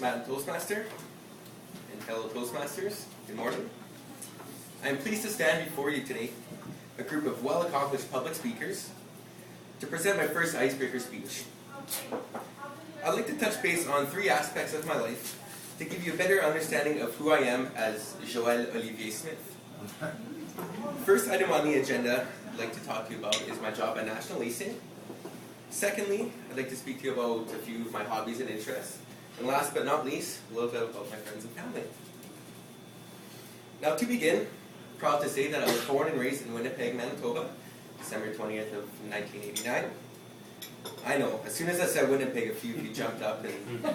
Madam Toastmaster and fellow Toastmasters, good morning. I am pleased to stand before you today, a group of well-accomplished public speakers, to present my first icebreaker speech. I'd like to touch base on three aspects of my life to give you a better understanding of who I am as Joel Olivier Smith. First item on the agenda I'd like to talk to you about is my job at National Leasing. Secondly, I'd like to speak to you about a few of my hobbies and interests. And last but not least, a little bit about my friends and family. Now to begin, I'm proud to say that I was born and raised in Winnipeg, Manitoba, December 20th of 1989. I know, as soon as I said Winnipeg, a few of you jumped up, and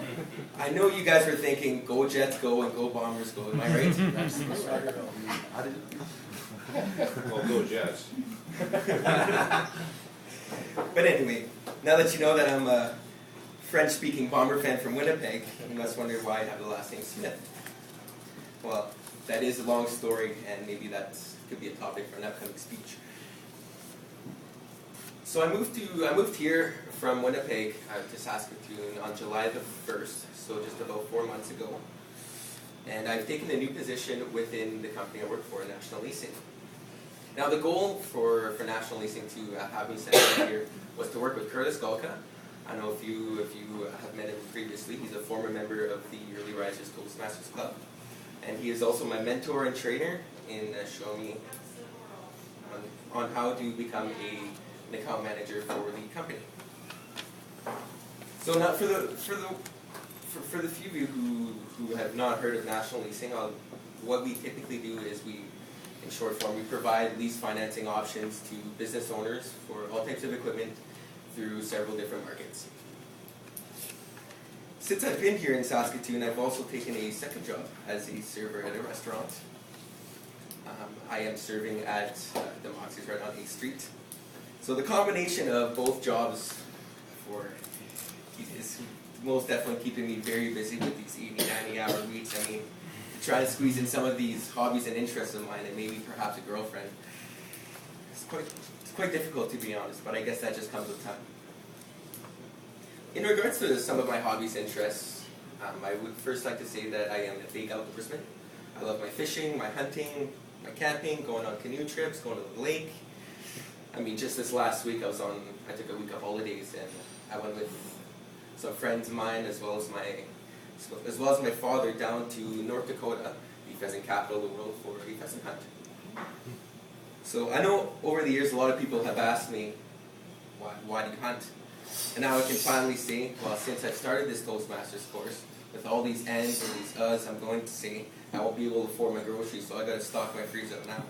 I know you guys were thinking, go Jets go and go Bombers go, am I right? Well, go Jets. But anyway, now that you know that I'm a French-speaking Bomber fan from Winnipeg, you must wonder why I have the last name Smith. Well, that is a long story, and maybe that could be a topic for an upcoming speech. So I moved here from Winnipeg to Saskatoon on July the 1st, so just about 4 months ago. And I've taken a new position within the company I work for, National Leasing. Now the goal for National Leasing to have me sent out here was to work with Curtis Galka. I don't know if you have met him previously. He's a former member of the Early Risers Toastmasters Club. And he is also my mentor and trainer in showing me on how to become an account manager for the company. So now for the few of you who have not heard of National Leasing, what we typically do is in short form, we provide lease financing options to business owners for all types of equipment through several different markets. Since I've been here in Saskatoon, I've also taken a second job as a server at a restaurant. I am serving at the Moxie's right on 8th Street. So the combination of both jobs is most definitely keeping me very busy with these 80, 90-hour weeks. I mean, to try to squeeze in some of these hobbies and interests of mine and maybe perhaps a girlfriend, it's quite difficult, to be honest, but I guess that just comes with time. In regards to some of my hobbies and interests, I would first like to say that I am a big outdoorsman. I love my fishing, my hunting, my camping, going on canoe trips, going to the lake. I mean, just this last week I took a week of holidays and I went with some friends of mine as well as my father down to North Dakota, the pheasant capital of the world, for a pheasant hunt. So I know over the years a lot of people have asked me, why do you hunt? And now I can finally say, well, since I started this Toastmasters course, with all these ands and these uhs, I'm going to say I won't be able to afford my groceries, so I got to stock my freezer up now.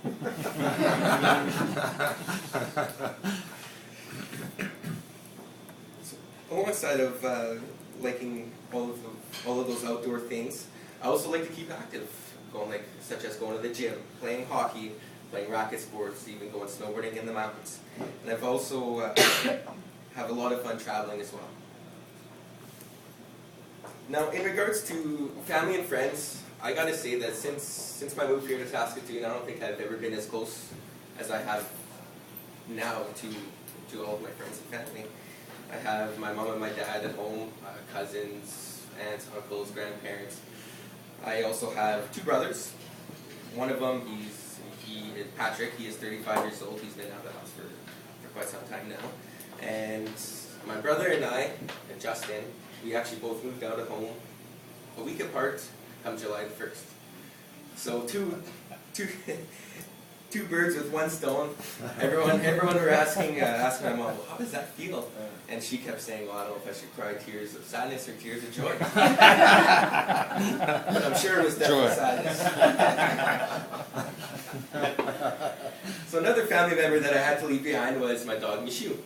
So, alongside of liking all of those outdoor things, I also like to keep active, such as going to the gym, playing hockey, playing racket sports, even going snowboarding in the mountains. And I've also have a lot of fun traveling as well. Now, in regards to family and friends, I gotta say that since my move here to Saskatoon, I don't think I've ever been as close as I have now to all of my friends and family. I have my mom and my dad at home, cousins, aunts, uncles, grandparents. I also have two brothers. One of them, he is Patrick. He is 35 years old. He's been out of the house for quite some time now. And my brother and I, and Justin, we actually both moved out of home a week apart come July the 1st. So two birds with one stone. Everyone were asking my mom, well, how does that feel? And she kept saying, well, I don't know if I should cry tears of sadness or tears of joy. But I'm sure it was definitely sadness. So another family member that I had to leave behind was my dog, Michu.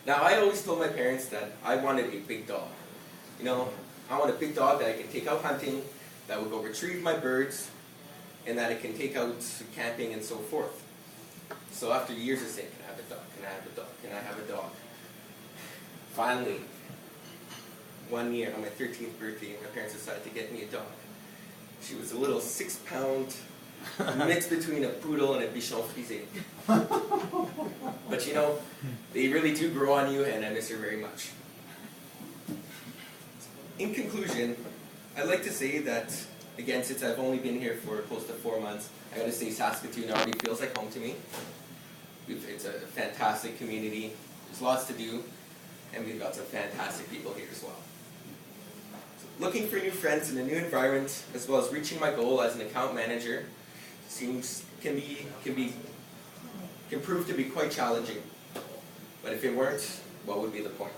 Now, I always told my parents that I wanted a big dog. You know, I want a big dog that I can take out hunting, that will go retrieve my birds, and that I can take out camping and so forth. So after years of saying, can I have a dog, can I have a dog, can I have a dog? Finally, one year on my 13th birthday, my parents decided to get me a dog. She was a little 6-pound mix between a poodle and a bichon frisé. But you know, they really do grow on you, and I miss her very much. in conclusion, I'd like to say that, again, since I've only been here for close to 4 months, I gotta say Saskatoon already feels like home to me. It's a fantastic community, there's lots to do, and we've got some fantastic people here as well. So looking for new friends in a new environment, as well as reaching my goal as an account manager, can prove to be quite challenging. But if it weren't, what would be the point?